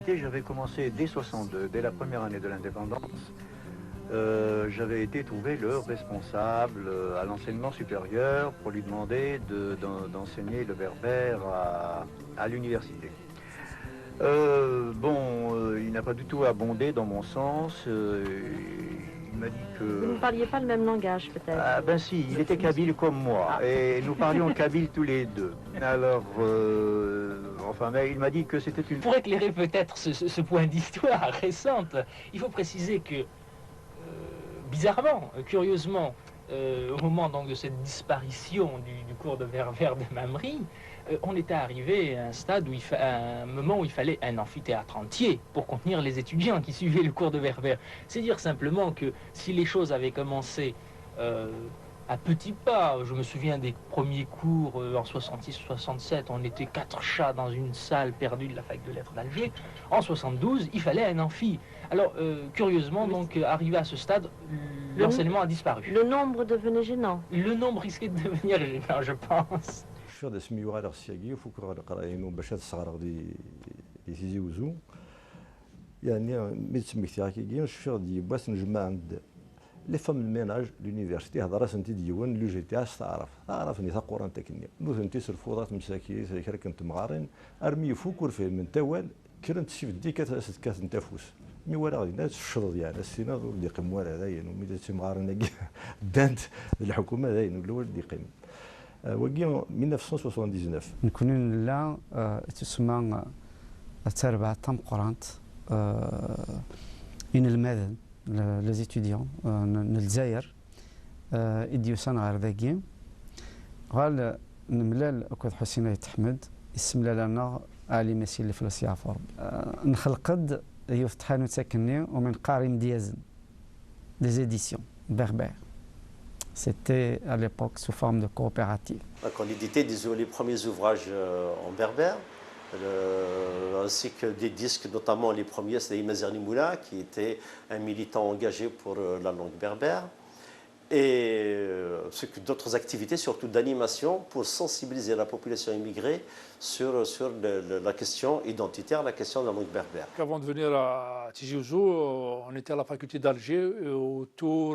l'université, j'avais commencé dès 62, dès la première année de l'indépendance. J'avais été trouvé le responsable à l'enseignement supérieur pour lui demander d'enseigner le berbère à l'université. Il n'a pas du tout abondé dans mon sens. Il m'a dit que... Vous ne parliez pas le même langage, peut-être? Ah ben si, il était kabyle comme moi, et nous parlions kabyle tous les deux. Alors, mais il m'a dit que c'était une... Pour éclairer peut-être ce point d'histoire récente, il faut préciser que, bizarrement, curieusement, au moment donc, de cette disparition du cours de berbère de Mamri, on était arrivé à un stade à un moment où il fallait un amphithéâtre entier pour contenir les étudiants qui suivaient le cours de berbère. C'est dire simplement que si les choses avaient commencé à petits pas, je me souviens des premiers cours en 66-67, on était 4 chats dans une salle perdue de la fac de lettres d'Alger. En 72, il fallait un amphi. Alors, curieusement, donc, arrivé à ce stade, l'enseignement a disparu. Le nombre devenait gênant. Le nombre risquait de devenir gênant, je pense. الشيخ دا سميو غير السياقي وفوك القرايين باش هاد الصغار غادي يتزوزو يعني ملي تسميك تاعي الشيخ دي باس نجمع عند لي فام الميناج لونيفرسيتي هضره سنتي ديوان لو جي تي اس تعرفني تا قران تاكني لو سنتي سرفوضات مساكين كرا كنت مغارين ارمي فوك ورفيه من توال كرنت شي فدي كات نتافوس مي ولا غادي ناس الشرط يعني السينا ولدي قيم ولا داين ومي تي مغارين دانت الحكومه داين ولا ولدي قيم وقي 1979 نكونين لا تسمى تربع تم قرانت إن الماذن les étudiants نلزاير إديو سنة غير ذاكي قال نملال أكود حسين يتحمد اسم لنا علي مسيل اللي في السيافور نخلقد يفتحانو تسكني ومن قارم ديازن des éditions berbères. C'était à l'époque sous forme de coopérative. Donc on éditait les premiers ouvrages en berbère, ainsi que des disques, notamment les premiers, c'était Imazerni Moula, qui était un militant engagé pour la langue berbère, et d'autres activités, surtout d'animation, pour sensibiliser la population immigrée sur la question identitaire, la question de la langue berbère. Avant de venir à Tizi Ouzou, on était à la faculté d'Alger, autour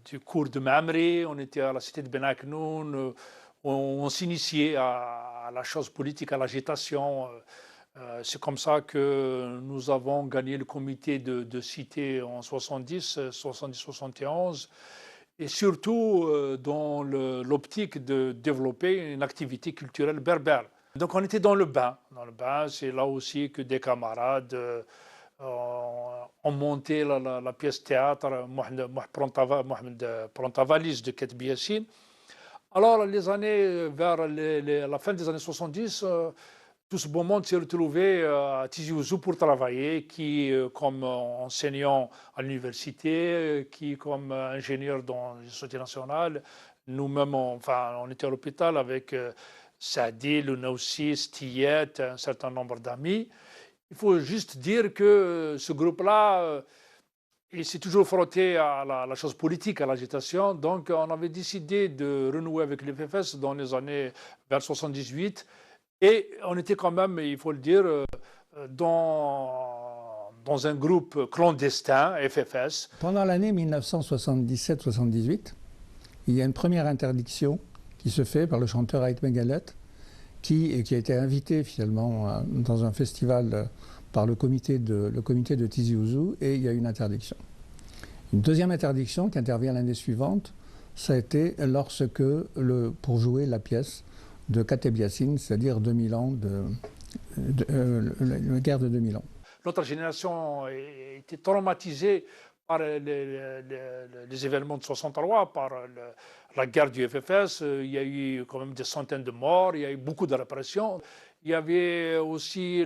du cours de Mamri, on était à la cité de Ben Aknoun, on s'initiait à la chose politique, à l'agitation. C'est comme ça que nous avons gagné le comité de cité en 70-71, et surtout dans l'optique de développer une activité culturelle berbère. Donc on était dans le bain. Dans le bain, c'est là aussi que des camarades ont monté la pièce théâtre Mohamed Prontavalis de Ketbi Yassine. Alors les années, vers la fin des années 70, tout ce beau monde s'est retrouvé à Tizi Ouzou pour travailler, qui comme enseignant à l'université, qui comme ingénieur dans les sociétés nationales. Nous-mêmes, enfin, on était à l'hôpital avec Saadi, Lounaoussi, Stiyet, un certain nombre d'amis. Il faut juste dire que ce groupe-là, il s'est toujours frotté à la chose politique, à l'agitation. Donc on avait décidé de renouer avec les FFS dans les années vers 78. Et on était quand même, il faut le dire, dans un groupe clandestin, FFS. Pendant l'année 1977-78, il y a une première interdiction qui se fait par le chanteur Ait Megalet, qui a été invité finalement dans un festival par le comité de Tizi Ouzou, et il y a eu une interdiction. Une deuxième interdiction qui intervient l'année suivante, ça a été lorsque, pour jouer la pièce de Kateb Yassine, c'est-à-dire 2000 ans, la guerre de 2000 ans. Notre génération était traumatisée par les événements de 63, par la guerre du FFS. Il y a eu quand même des centaines de morts, il y a eu beaucoup de répression. Il y avait aussi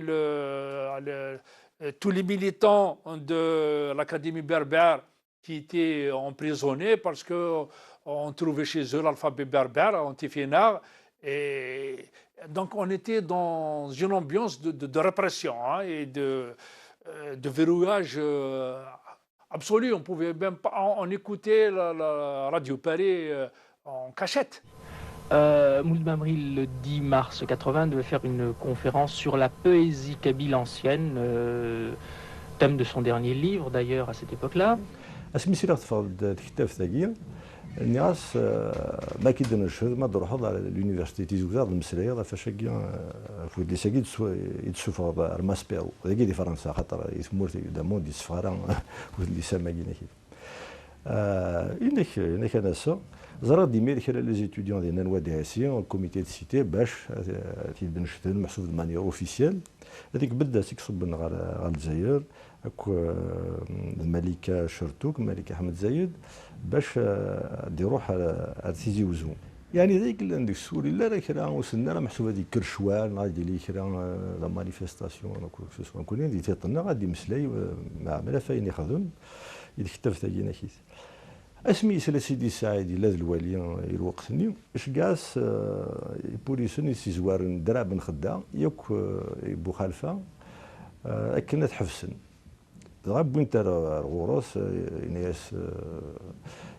tous les militants de l'Académie berbère qui étaient emprisonnés parce qu'on trouvait chez eux l'alphabet berbère, antifinard. Et donc on était dans une ambiance de répression et de verrouillage absolu. On pouvait même pas, on écoutait la radio Paris en cachette. Moulid Mamri, le 10 mars 80, devait faire une conférence sur la poésie kabyle ancienne, thème de son dernier livre d'ailleurs à cette époque-là. اسمي سيرة تفضل الكتاب ثقيل الناس ما كيدنا الشهود ما دروحوا على اليونيفرسيتي تيزي وزار المسرية فاش فود لي ساكيد يتسوفا الماسبيرو هذيك دي فرنسا خاطر يسمور دامون دي سفارة اللي سما كينا كيف إنك أنا زرا ديما كرا لي زيتوديون ديالنا الوادعسية الكوميتي دو سيتي باش تيبان شتن محسوب دو مانيير اوفيسيال هذيك بدات تيكصب على الجزائر اكو الملكه شرتوك الملكه احمد زايد باش يروح على تيزي وزو يعني ذيك اللي عندك السوري لا راه كرا وصلنا راه محسوبه ديك كرشوال غادي لي كرا لا مانيفيستاسيون ولا كل شيء كون دي تيطنا غادي مسلاي مع ملا فاين يخدم يكتب ثاني كيس اسمي سيدي سعيد لا الوالي الوقتني اش كاس بوليسون يزوار دراب نخدا ياك بو خلفه كنا تحفسن غاب وين ترى الغروس ناس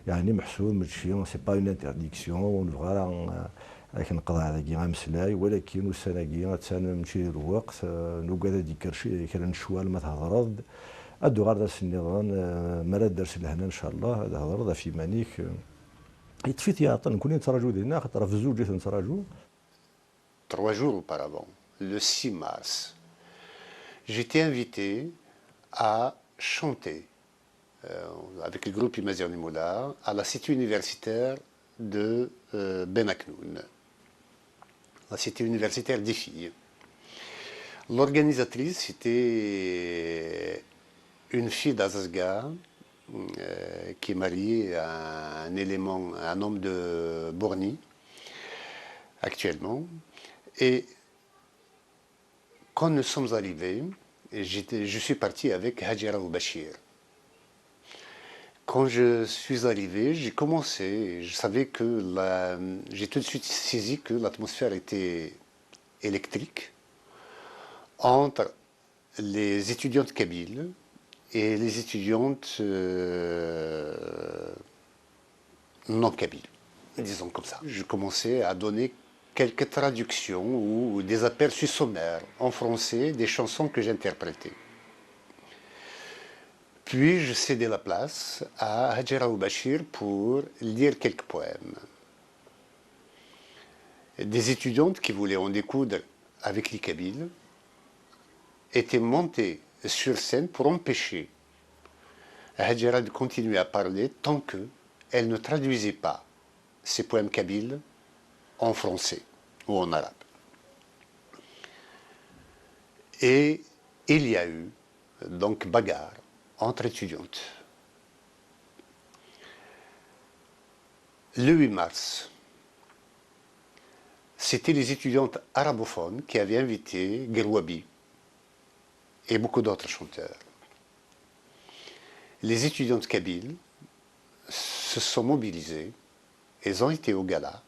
يعني محسوب ماشي سي با اون انترديكسيون فوالا لكن نقضى على كي غامسلاي ولكن وسناكي تسانا نمشي الوقت نوكا ديك كرا نشوال ما تهضرض ادو غير درس النظام مراد درس لهنا ان شاء الله هذا هضر في مانيك يطفي تياطر نكون نتراجعوا ديالنا خاطر في الزوج جيت نتراجعوا 3 jours auparavant, le 6 mars, j'étais invité à chanter avec le groupe Imazir Nimoula à la cité universitaire de Ben Aknoun, la cité universitaire des filles. L'organisatrice, c'était une fille d'Azazga qui est mariée à un homme de Borny actuellement. Et quand nous sommes arrivés, je suis parti avec Hajira Bachir. Quand je suis arrivé, j'ai commencé, je savais que j'ai tout de suite saisi que l'atmosphère était électrique entre les étudiantes kabyles et les étudiantes non kabyles, disons comme ça. Je commençais à donner quelques traductions ou des aperçus sommaires en français des chansons que j'interprétais. Puis je cédais la place à Hajira Bachir pour lire quelques poèmes. Des étudiantes qui voulaient en découdre avec les Kabyles étaient montées sur scène pour empêcher Hajira de continuer à parler tant qu'elle ne traduisait pas ces poèmes kabyles en français ou en arabe. Et il y a eu donc bagarre entre étudiantes. Le 8 mars, c'était les étudiantes arabophones qui avaient invité Gerwabi et beaucoup d'autres chanteurs. Les étudiantes kabyles se sont mobilisées, elles ont été au gala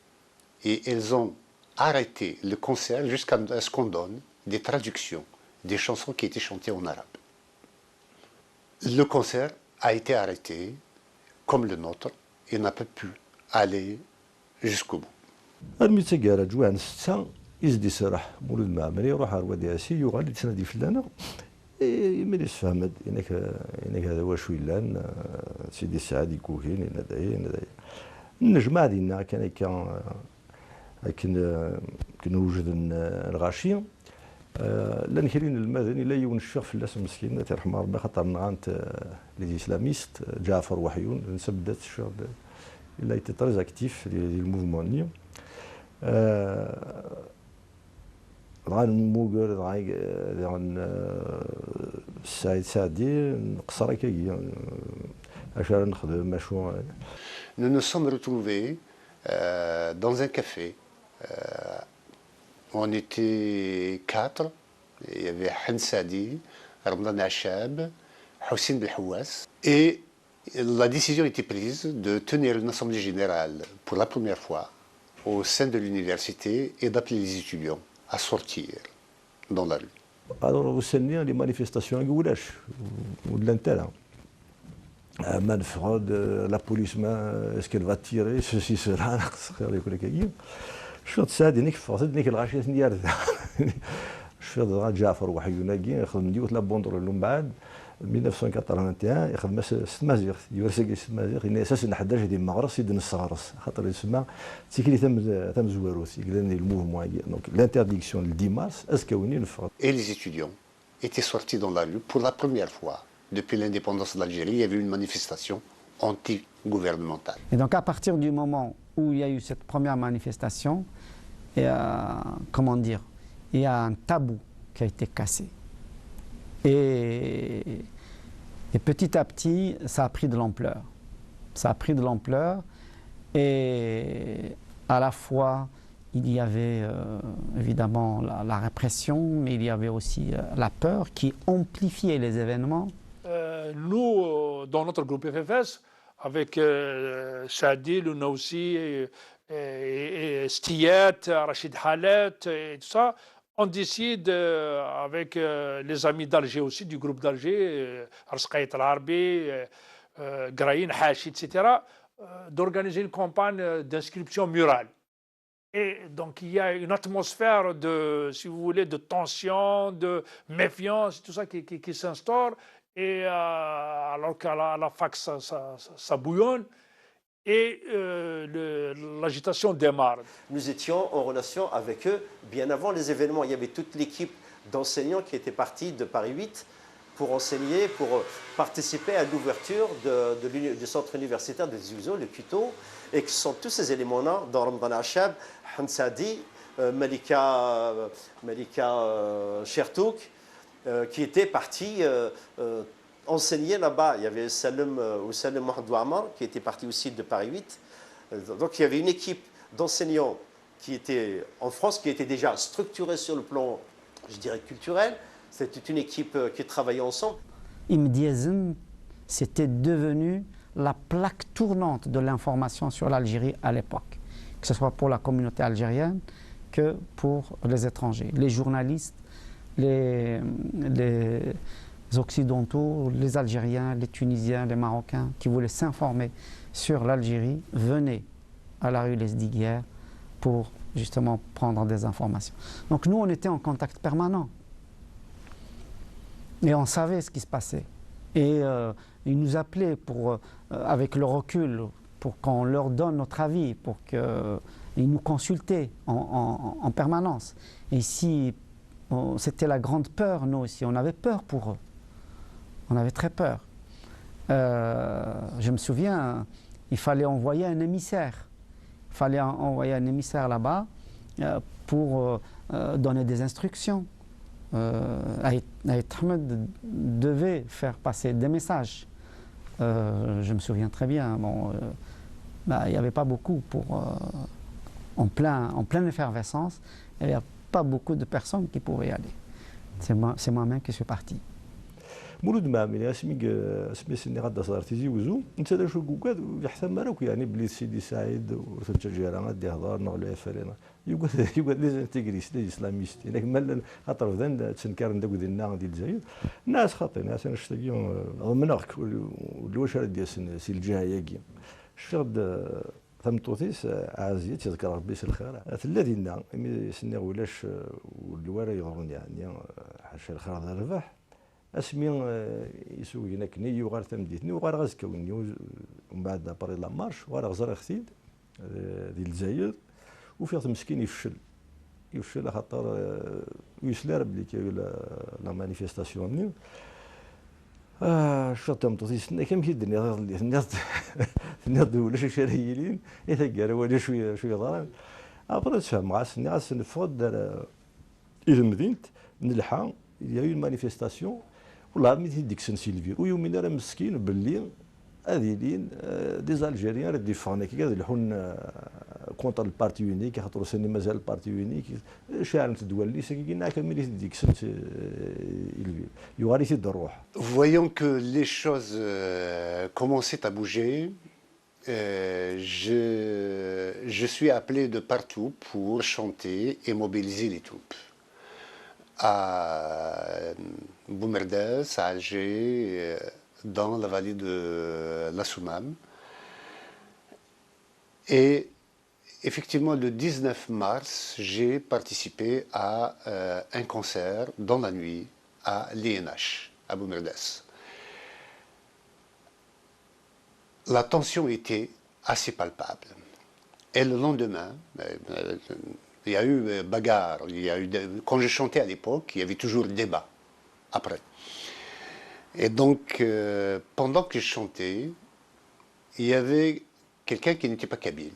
et elles ont arrêté le concert jusqu'à ce qu'on donne des traductions des chansons qui étaient chantées en arabe. Le concert a été arrêté comme le nôtre et n'a pas pu aller jusqu'au bout. المتسجرة جوان ستة يزدي سرح مولود معمري يروح على الودياسي يغالي تنادي فلانا مليش فهمت انك هذا واش ويلان سيدي السعاد يكوهين ندعي النجمة ديالنا كان وجد الغاشية لان كاين المدني لا يونشف في الناس مسكين تيرحم ربي خاطر نغانت لي اسلاميست جعفر وحيون نسبدات الشهر الا ايتي تريز اكتيف ديال الموفمون نيو غان موغر غان سعيد سعدي نقصر كي اش نخدم اشو. Nous nous sommes retrouvés dans un café. On était 4. Il y avait Han Sadi, Ramdan Achab, Houssine Belhouas. Et la décision était prise de tenir une assemblée générale pour la première fois au sein de l'université et d'appeler les étudiants à sortir dans la rue. Alors, وصلنا لي مانيفيستاسيون كولاش ولا انت لا Manfred, la police, est-ce qu'elle va tirer, ceci, cela, je suis ça, دينيك فرصة دينيك الغاشية ديال je suis جعفر وحيوناكي يخدم ديوت لا بوندر اللي من بعد 1981 يخدم ستمازيغ يورسكي ستمازيغ إن أساسا نحداش دي مغرس يدن الصغرس خاطر يسمى تيكلي تم زواروس يقول لي الموفمون دونك l'interdiction le 10 mars اسكاوني نفرض. Et les étudiants étaient sortis dans la rue pour la première fois depuis l'indépendance d'Algérie. Il y avait une manifestation anti-gouvernementale. Et donc à partir du moment où il y a eu cette première manifestation, comment dire, il y a un tabou qui a été cassé. Et petit à petit, ça a pris de l'ampleur. Ça a pris de l'ampleur et à la fois, il y avait évidemment la répression, mais il y avait aussi la peur qui amplifiait les événements. Nous, dans notre groupe FFS, avec Shadi, Lounaoussi, Stiyat, Rachid Halet et tout ça, on décide avec les amis d'Alger aussi, du groupe d'Alger, Arskaït Al-Arbi, Graïn, Hachi, etc., d'organiser une campagne d'inscription murale. Et donc il y a une atmosphère de, si vous voulez, de tension, de méfiance, tout ça qui s'instaure. Et alors qu'à la fac, ça bouillonne. Et l'agitation démarre. Nous étions en relation avec eux bien avant les événements. Il y avait toute l'équipe d'enseignants qui était partie de Paris 8 pour enseigner, pour participer à l'ouverture du centre universitaire de Tizi Ouzou, le CUTO, et que ce sont tous ces éléments-là, dans Ramadan Achab, Hansadi, Malika Chertouk, qui étaient partis enseigner là-bas. Il y avait Salem Mohamed Ouamar qui était parti aussi de Paris 8. Donc il y avait une équipe d'enseignants qui était en France, qui était déjà structurée sur le plan, je dirais, culturel. C'était une équipe qui travaillait ensemble. Imdiazen, c'était devenu la plaque tournante de l'information sur l'Algérie à l'époque, que ce soit pour la communauté algérienne que pour les étrangers, les journalistes, les Occidentaux, les Algériens, les Tunisiens, les Marocains qui voulaient s'informer sur l'Algérie venaient à la rue Lesdiguières pour justement prendre des informations. Donc nous, on était en contact permanent et on savait ce qui se passait. Et ils nous appelaient avec le recul pour qu'on leur donne notre avis, pour qu'ils nous consultaient en permanence. Et si c'était la grande peur, nous aussi, on avait peur pour eux. On avait très peur. Je me souviens, il fallait envoyer un émissaire. Il fallait envoyer un émissaire là-bas pour donner des instructions. Aït Ahmed devait faire passer des messages. Je me souviens très bien. Bon, il n'y avait pas beaucoup en pleine effervescence. Il n'y avait pas beaucoup de personnes qui pouvaient y aller. C'est moi-même qui suis parti. مولود مامي اسمي سني غدا صار تيزي وزو انت دا شو كوكاد يحسن مالك يعني بلي سيدي سعيد ورث الجيران غادي يهضر نغلو فرينا يقول لي انتيغريست لي اسلاميست هناك مال خاطر ذن تنكر نداك ديالنا ديال الجزائر الناس خاطي ناس انا شتاكيون مناخك واش راه ديال سي الجهه ياكي شغد ثمطوثيس عازيه تذكر ربي الخير الذين سني ولاش والوالد يضرون يعني حاشا الخير هذا الربح اسمي يسوي هناك ني وغير تمديتني وغير غازكوني ومن بعد باري لا مارش وغير غزر ختيد ديال الجزائر وفيه مسكين يفشل خاطر ويسلا بلي كاين لا مانيفيستاسيون شفت تمطوطي سنه كم كيدني الناس ولا شي شرايلين يتقال ولا شويه ضرب ابرا تفهم مع سني غاسن فود الى مدينه نلحى il y a eu une manifestation والله ملي ديك سن سيلفي ويومين راه مسكين باللي هذيلين دي زالجيريان راه ديفون كي يلحون كونتر البارتي يونيك خاطر سني مازال البارتي يونيك شاعر تدول لي سكينا كملي ديك سن يغاري تيد الروح. Voyant que les choses commençaient à bouger, je suis appelé de partout pour chanter et mobiliser les troupes. À Boumerdas, à Alger, dans la vallée de la Soumam. Et effectivement, le 19 mars, j'ai participé à un concert dans la nuit à l'INH, à Boumerdès. La tension était assez palpable. Et le lendemain, il y a eu bagarre. Quand je chantais à l'époque, il y avait toujours débat après. Et donc, pendant que je chantais, il y avait quelqu'un qui n'était pas kabyle,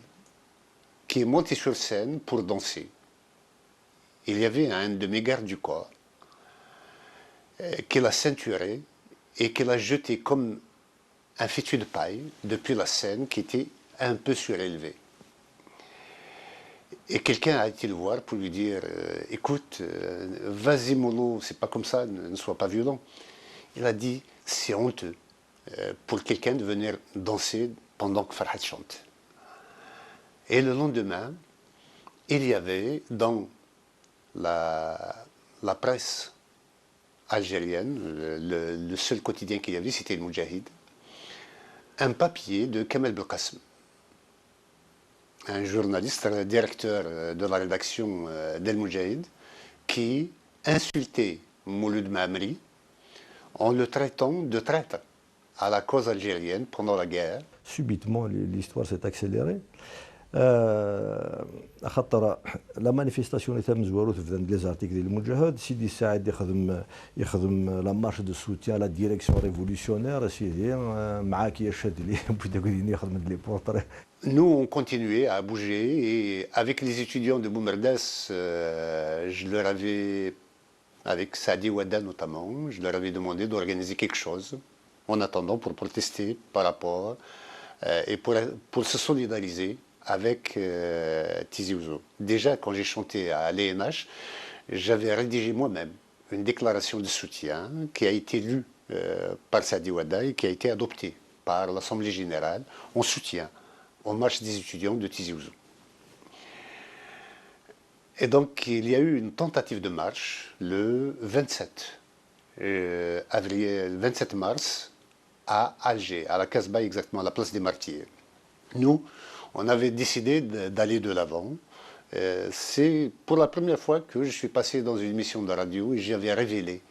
qui est monté sur scène pour danser. Il y avait un de mes gardes du corps qui l'a ceinturé et qui l'a jeté comme un fétu de paille depuis la scène qui était un peu surélevée. Et quelqu'un a été le voir pour lui dire « Écoute, vas-y mollo, c'est pas comme ça, ne sois pas violent ». Il a dit « C'est honteux pour quelqu'un de venir danser pendant que Farhat chante ». Et le lendemain, il y avait dans la presse algérienne, le seul quotidien qu'il y avait, c'était le Moudjahid, un papier de Kamel Belkacem, un journaliste, directeur de la rédaction d'El Moudjahid, qui insultait Mouloud Mamri en le traitant de traître à la cause algérienne pendant la guerre. Subitement, l'histoire s'est accélérée. خاطر لا مانيفيستاسيون اللي تم زوارو في لي زارتيكل ديال المجاهد سيدي سعيد يخدم لا مارش دو سوتيان لا ديريكسيون ريفولوسيونير سيدي معاك يا شاد اللي بدا قاعدين يخدم لي بورتري. Nous, on continuait à bouger et avec les étudiants de Boumerdès, je leur avais, avec Saadi Ouada notamment, je leur avais demandé d'organiser quelque chose en attendant pour protester par rapport et pour se solidariser avec Tizi Ouzou. Déjà, quand j'ai chanté à l'ENH, j'avais rédigé moi-même une déclaration de soutien qui a été lue par Saadi Ouada et qui a été adoptée par l'Assemblée générale en soutien aux marches des étudiants de Tizi Ouzou. Et donc, il y a eu une tentative de marche le 27 mars à Alger, à la Casbah exactement, à la place des Martyrs. Nous, on avait décidé d'aller de l'avant. C'est pour la première fois que je suis passé dans une émission de radio et j'avais révélé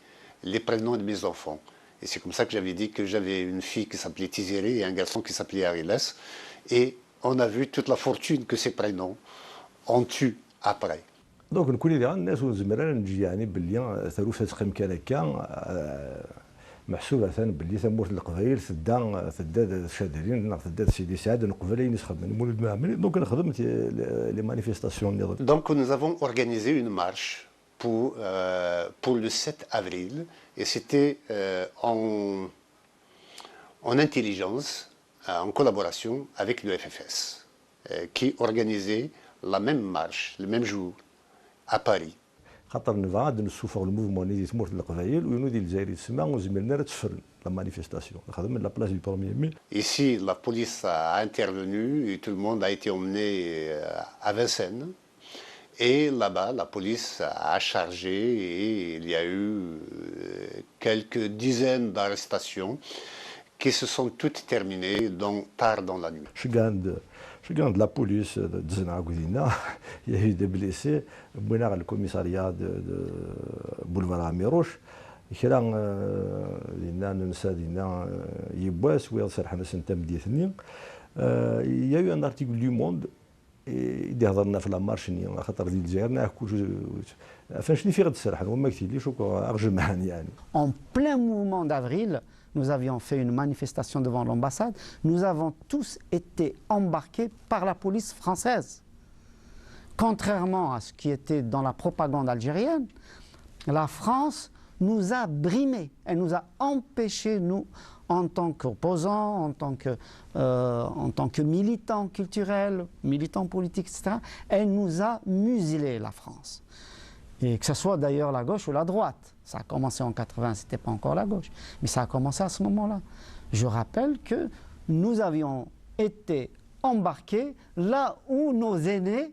les prénoms de mes enfants. Et c'est comme ça que j'avais dit que j'avais une fille qui s'appelait Tizéré et un garçon qui s'appelait Ariles. Et on a vu toute la fortune que ces prénoms ont eu après. Donc, نقول لي الناس والزملاء نجي يعني باللي ثروه تقيم كان هكا محسوبه ثاني باللي ثموت القبائل ثداد شادرين ثداد سيدي سعد نقبلين يسخدم من مولد معمري دونك نخدم لي مانيفيستاسيون. Donc nous avons organisé une marche pour le 7 avril et c'était en intelligence, en collaboration avec le FFS qui organisait la même marche le même jour à Paris. خاطر نفاد نسوفوا الموفمون اللي تموت القبائل وينودي الجزائري تسمع وزميلنا راه تفرن لا مانيفيستاسيون خدم من لا بلاص دو 1er mai. Ici, la police a intervenu et tout le monde a été emmené à Vincennes. Et là-bas, la police a chargé et il y a eu quelques dizaines d'arrestations qui se sont toutes terminées tard dans la nuit. Je garde la police de Zena, il y a eu des blessés, بوينا على الكوميساريات de boulevard Amiroche. كرا دينا ننسى دينا يبواس ويا صرحنا سنتام ديثني. Il y a eu un article du Monde اللي هضرنا في لا مارش ني خاطر ديال الجزائر ناكل فاش في غد السرحان وما كتيليش ارجمعان يعني. En plein mouvement d'avril, nous avions fait une manifestation devant l'ambassade. Nous avons tous été embarqués par la police française. Contrairement à ce qui était dans la propagande algérienne, la France nous a brimés. Elle nous a empêchés, nous, en tant qu'opposants, en tant que militants culturels, militants politiques, etc. Elle nous a muselés, la France. Et que ce soit d'ailleurs la gauche ou la droite. Ça a commencé en 80, ce n'était pas encore la gauche, mais ça a commencé à ce moment-là. Je rappelle que nous avions été embarqués là où nos aînés,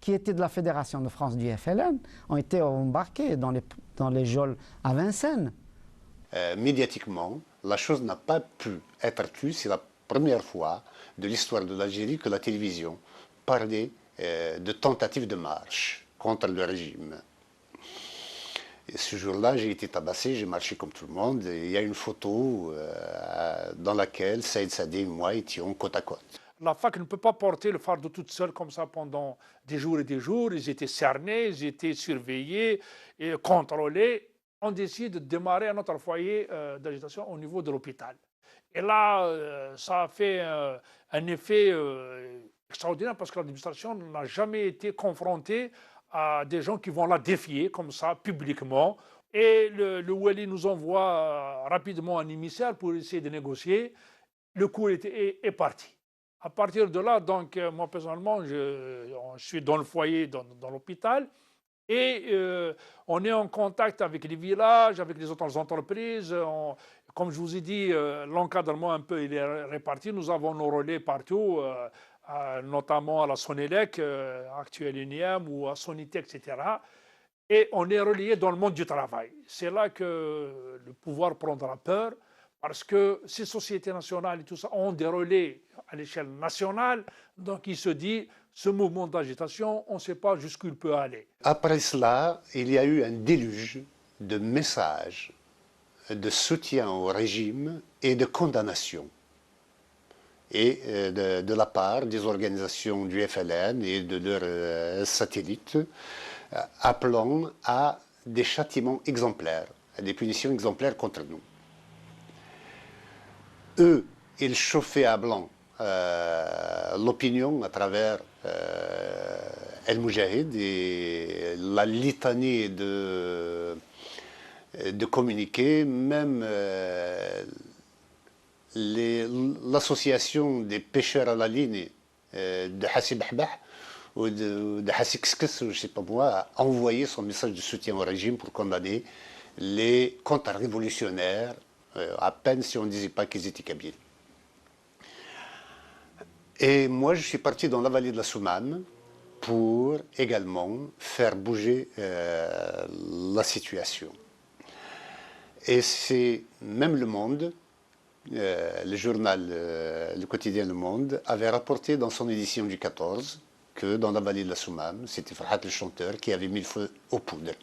qui étaient de la Fédération de France du FLN, ont été embarqués dans les geôles à Vincennes. Médiatiquement, La chose n'a pas pu être tue. C'est la première fois de l'histoire de l'Algérie que la télévision parlait de tentatives de marche contre le régime. Et ce jour-là, j'ai été tabassé, j'ai marché comme tout le monde. Et il y a une photo dans laquelle Saïd Sadé et moi étions côte à côte. La fac ne peut pas porter le fardeau toute seule comme ça pendant des jours et des jours. Ils étaient cernés, ils étaient surveillés et contrôlés. On décide de démarrer un autre foyer d'agitation au niveau de l'hôpital. Et là, ça a fait un effet extraordinaire parce que l'administration n'a jamais été confrontée à des gens qui vont la défier comme ça, publiquement. Et le Wali nous envoie rapidement un émissaire pour essayer de négocier. Le coup est parti. À partir de là, donc, moi personnellement, je suis dans le foyer, dans l'hôpital, et on est en contact avec les villages, avec les autres entreprises. Comme je vous ai dit, l'encadrement un peu il est réparti. Nous avons nos relais partout, notamment à la Sonélec, actuelle UNIAM, ou à Sonitec, etc. Et on est relié dans le monde du travail. C'est là que le pouvoir prendra peur, parce que ces sociétés nationales et tout ça ont des relais à l'échelle nationale. Donc il se dit, ce mouvement d'agitation, on ne sait pas jusqu'où il peut aller. Après cela, il y a eu un déluge de messages de soutien au régime et de condamnation. Et de la part des organisations du FLN et de leurs satellites, appelant à des châtiments exemplaires, à des punitions exemplaires contre nous. Eux, ils chauffaient à blanc l'opinion à travers El Moujahid et la litanie de communiqués, même l'association des pêcheurs à la ligne de Hassi Bahbah ou de Hassi Kskes, je ne sais pas moi, a envoyé son message de soutien au régime pour condamner les contre-révolutionnaires, à peine si on ne disait pas qu'ils étaient kabyles. Et moi, je suis parti dans la vallée de la Soumane pour également faire bouger la situation. Et c'est même Le Monde, le journal, le quotidien Le Monde, avait rapporté dans son édition du 14 que dans la vallée de la Soumane, c'était Farhat le chanteur qui avait mis le feu aux poudres.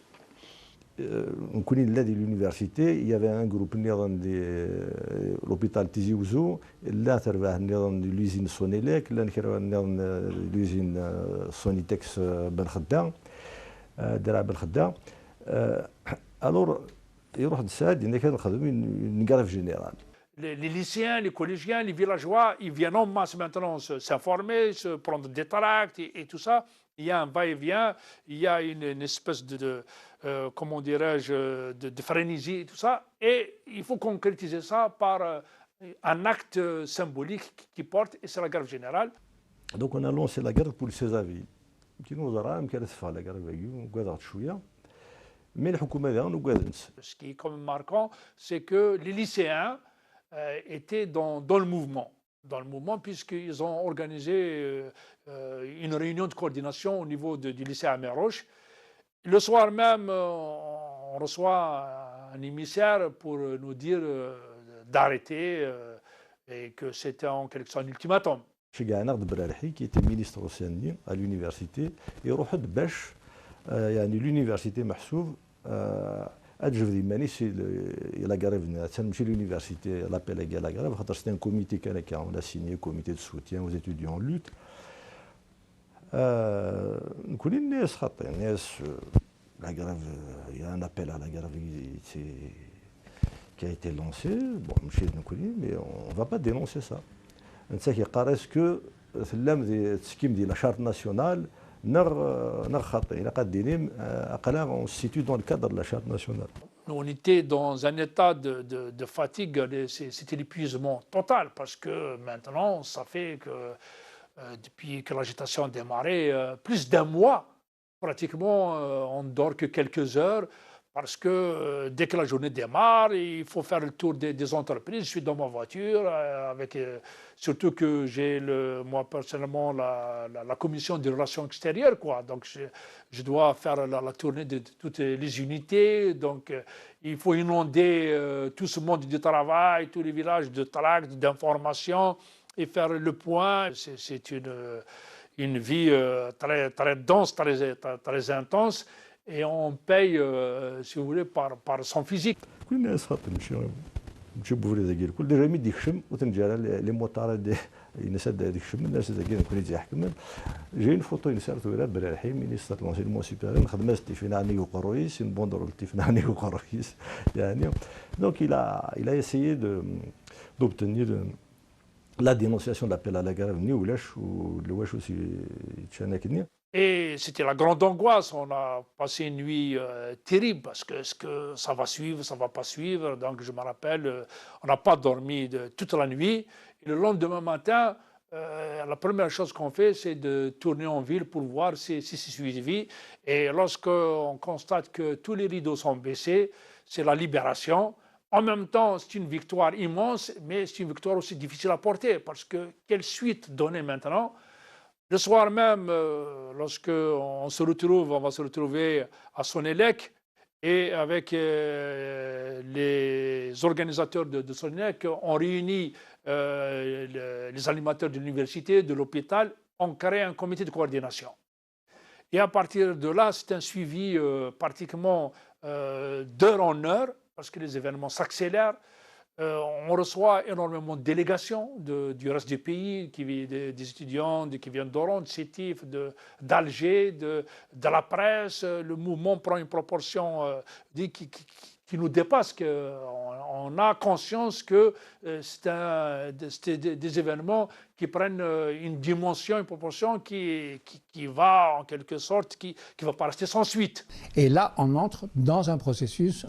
نكوني لدي اليونيفرسيتي il y avait un groupe نظام دي l'hôpital تيزي وزو لا تربح نظام لوزين سونيليك لا نكرا نظام لوزين سونيتكس بن خدام درع بن خدام الور يروح تساعد انك نخدم نقرا في جنرال. Les lycéens, les collégiens, les villageois, ils viennent en masse maintenant s'informer, se prendre des tracts et tout ça. Il y a un va-et-vient, il y a une espèce comment dirais-je, de frénésie et tout ça. Et il faut concrétiser ça par un acte symbolique qui porte, et c'est la grève générale. Donc on a lancé la grève pour le Césavi. Qui nous aura كانت فيها la grève وقعدت شويه. Mais الحكومه ديالنا وقعدت. Ce qui est quand même marquant, c'est que les lycéens étaient dans le mouvement. Dans le mouvement, puisqu'ils ont organisé une réunion de coordination au niveau du lycée Améroche. Le soir même, on reçoit un émissaire pour nous dire d'arrêter et que c'était en quelque sorte un ultimatum. شجعنا البرارحي qui était ministre océanie à l'université يروح باش يعني l'université محسوب أجفدي ماني سي لا غريف تنمشي l'université l'appel à la grève خاطر c'était un comité qui a signé comité de soutien aux étudiants en lutte. نقول الناس خاطر الناس la grève il y a un appel à la grève qui a été lancé bon ماشي نقول mais on va pas dénoncer ça. انت كيقرا اسكو ثلام ديال التسكيم ديال لاشارت ناسيونال نغ خاطئ الا قادين اقلا اون سيتو دون الكادر de la charte nationale. On était dans un état de fatigue, c'était l'épuisement total, parce que maintenant, ça fait que depuis que l'agitation a démarré, plus d'un mois, pratiquement, on ne dort que quelques heures, parce que dès que la journée démarre, il faut faire le tour des entreprises. Je suis dans ma voiture, surtout que j'ai moi personnellement la commission des relations extérieures, quoi. Donc je dois faire la tournée de toutes les unités. Donc il faut inonder tout ce monde du travail, tous les villages de tracts, d'informations et faire le point. C'est une vie très, très dense, très intense. Et on paye, si vous voulez, par son physique. كل الناس خاطر نمشيو بوفري ذاك كل ديجا ميدي يخشم وتنجي على لي موطار الناس هذيك الشم الناس ذاك نكون يحكم جايين فوتو ينسار تويرا برالحي مينيستر لونسيلمون سوبيريور خدمه ستيفيناني وقرويس بوندرو ستيفيناني وقرويس يعني دونك il a essayé d'obtenir la dénonciation de l'appel à la grève ni ولاش ولاش aussi تشانكني. Et c'était la grande angoisse. On a passé une nuit terrible parce que est-ce que ça va suivre, ça ne va pas suivre. Donc je me rappelle, on n'a pas dormi toute la nuit. Et le lendemain matin, la première chose qu'on fait, c'est de tourner en ville pour voir si c'est suivi. Et lorsqu'on constate que tous les rideaux sont baissés, c'est la libération. En même temps, c'est une victoire immense, mais c'est une victoire aussi difficile à porter parce que quelle suite donner maintenant? Le soir même, lorsque on va se retrouver à Sonelec et avec les organisateurs de Sonelec, on réunit les animateurs de l'université, de l'hôpital, on crée un comité de coordination. Et à partir de là, c'est un suivi pratiquement d'heure en heure, parce que les événements s'accélèrent. On reçoit énormément de délégations du reste du pays, des étudiants qui viennent d'Oran, de Sétif, d'Alger, de la presse. Le mouvement prend une proportion qui nous dépasse. On a conscience que c'est des événements qui prennent une dimension, une proportion qui va en quelque sorte, qui ne va pas rester sans suite. Et là, on entre dans un processus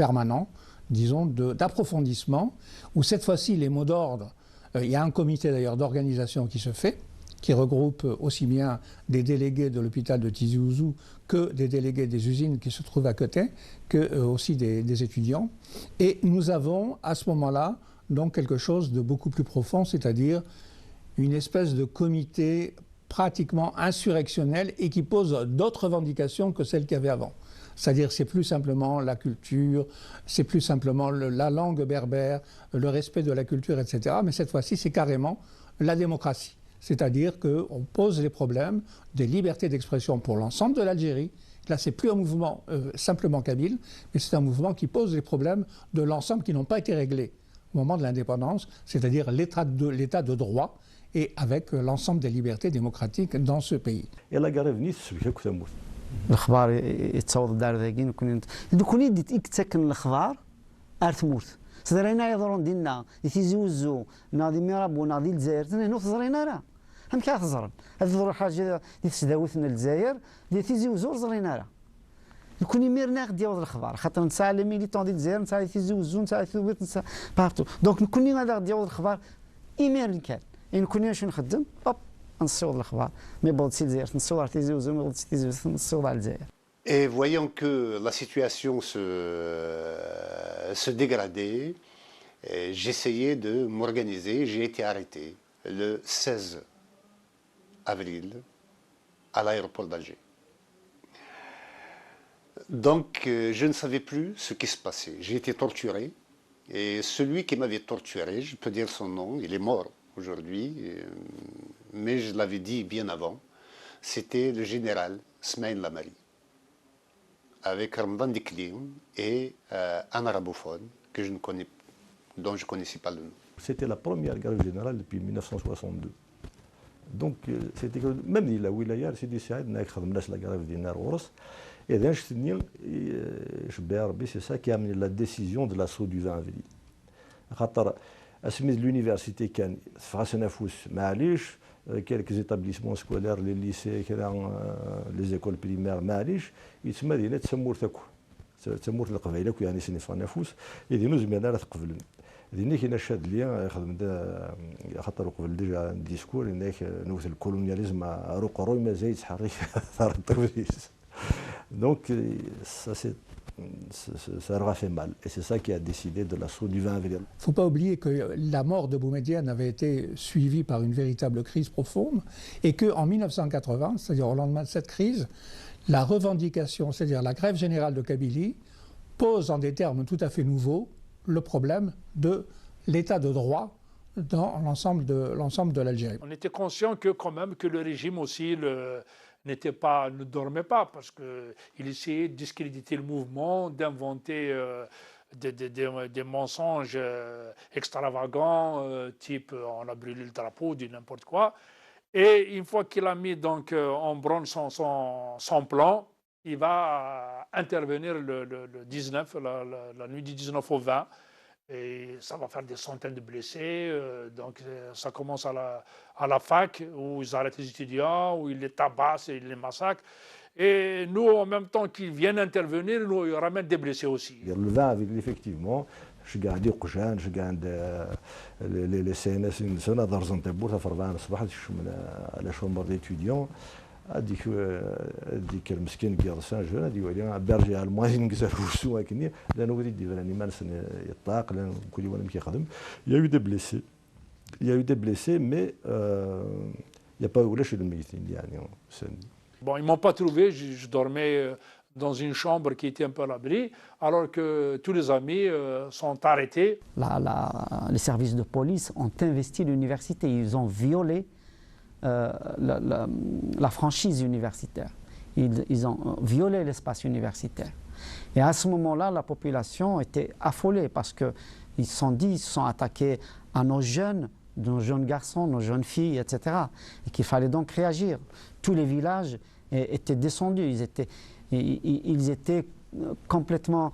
permanent, disons, d'approfondissement, où cette fois-ci, les mots d'ordre, il y a un comité d'ailleurs d'organisation qui se fait, qui regroupe aussi bien des délégués de l'hôpital de Tizi Ouzou que des délégués des usines qui se trouvent à côté, que aussi des étudiants. Et nous avons à ce moment-là donc quelque chose de beaucoup plus profond, c'est-à-dire une espèce de comité pratiquement insurrectionnel et qui pose d'autres revendications que celles qu'il y avait avant. C'est-à-dire c'est plus simplement la culture, c'est plus simplement la langue berbère, le respect de la culture, etc. Mais cette fois-ci, c'est carrément la démocratie. C'est-à-dire qu'on pose les problèmes des libertés d'expression pour l'ensemble de l'Algérie. Là, c'est plus un mouvement simplement kabyle, mais c'est un mouvement qui pose les problèmes de l'ensemble qui n'ont pas été réglés au moment de l'indépendance, c'est-à-dire l'état de droit et avec l'ensemble des libertés démocratiques dans ce pays. Et la guerre venue, c'est ce que الأخبار يتصور دار ذاكين كوني يتسكن الأخبار أرثموت صدرينا يضرون دينا يتيزوزو ناضي ميرابو ناضي الجزائر تنهنو تزرينا راه هم كاع تزرن هذه ضروري حاجة اللي تسداوثنا الجزائر اللي تيزوزو زرينا راه كوني ميرنا غدي يوض الأخبار خاطر نسعى لي ميليتون ديال الجزائر نسعى تيزوزو نسعى ثوبت نسعى بارتو دونك كوني غادي غدي يوض الأخبار إيمير كان إن كوني شنو نخدم أوب Et voyant que la situation se dégradait, j'essayais de m'organiser. J'ai été arrêté le 16 avril à l'aéroport d'Alger. Donc je ne savais plus ce qui se passait. J'ai été torturé et celui qui m'avait torturé, je peux dire son nom, il est mort aujourd'hui, mais je l'avais dit bien avant, c'était le général Smaïl Lamari, avec Ramadan Diklim et un arabophone dont je ne connaissais pas le nom. C'était la première grève générale depuis 1962. Donc, c'était même la wilaya, Sidi Saïd, n'a pas la grève générale. Et donc, c'est ça qui a amené la décision de l'assaut du 20 avril. أسميت l'université كان في نفوس معليش quelques établissements scolaires les lycées كذا les écoles primaires معليش يتسمى دينا تسمور تاكو تسمور القبائل يعني سنفا نفوس يدينو زمينا راه تقبلن دينا كاين شاد ليا خدم دا خاطر قبل ديجا ديسكور انك نوث الكولونياليزم روق روي ما زايد حريك ثار التكفيس Donc ça leur a fait mal. Et c'est ça qui a décidé de l'assaut du 20 avril. Il ne faut pas oublier que la mort de Boumedienne avait été suivie par une véritable crise profonde et qu'en 1980, c'est-à-dire au lendemain de cette crise, la revendication, c'est-à-dire la grève générale de Kabylie, pose en des termes tout à fait nouveaux le problème de l'état de droit dans l'ensemble de l'Algérie. On était conscient que quand même que le régime aussi ne dormait pas parce qu'il essayait de discréditer le mouvement, d'inventer des mensonges extravagants, type on a brûlé le drapeau, dit n'importe quoi. Et une fois qu'il a mis donc en branle son plan, il va intervenir le 19, la nuit du 19 au 20. Et ça va faire des centaines de blessés. Donc ça commence à la fac, où ils arrêtent les étudiants, où ils les tabassent et ils les massacrent. Et nous, en même temps qu'ils viennent intervenir, nous, ils ramènent des blessés aussi. Le 20 avril, effectivement, je garde Oujane, je garde les CNS, une semaine à Darzantabour, ça fait 20 الصباح à la chambre d'étudiants. هذيك المسكين كيرسان جون هذيك ولي برجع على المغازين نكزر وسو هكني لانه وليد ديفراني ما نسن يطاق لان كل يوم كيخدم il y a eu des blessés mais il y a pas ولاش الميتين يعني. Bon, ils m'ont pas trouvé, je dormais dans une chambre qui était un peu à l'abri, alors que tous les amis sont arrêtés. Les services de police ont investi l'université, ils ont violé la franchise universitaire. Ils ont violé l'espace universitaire. Et à ce moment-là, la population était affolée parce qu'ils se sont dit, ils se sont attaqués à nos jeunes garçons, nos jeunes filles, etc. Et qu'il fallait donc réagir. Tous les villages étaient descendus, ils étaient complètement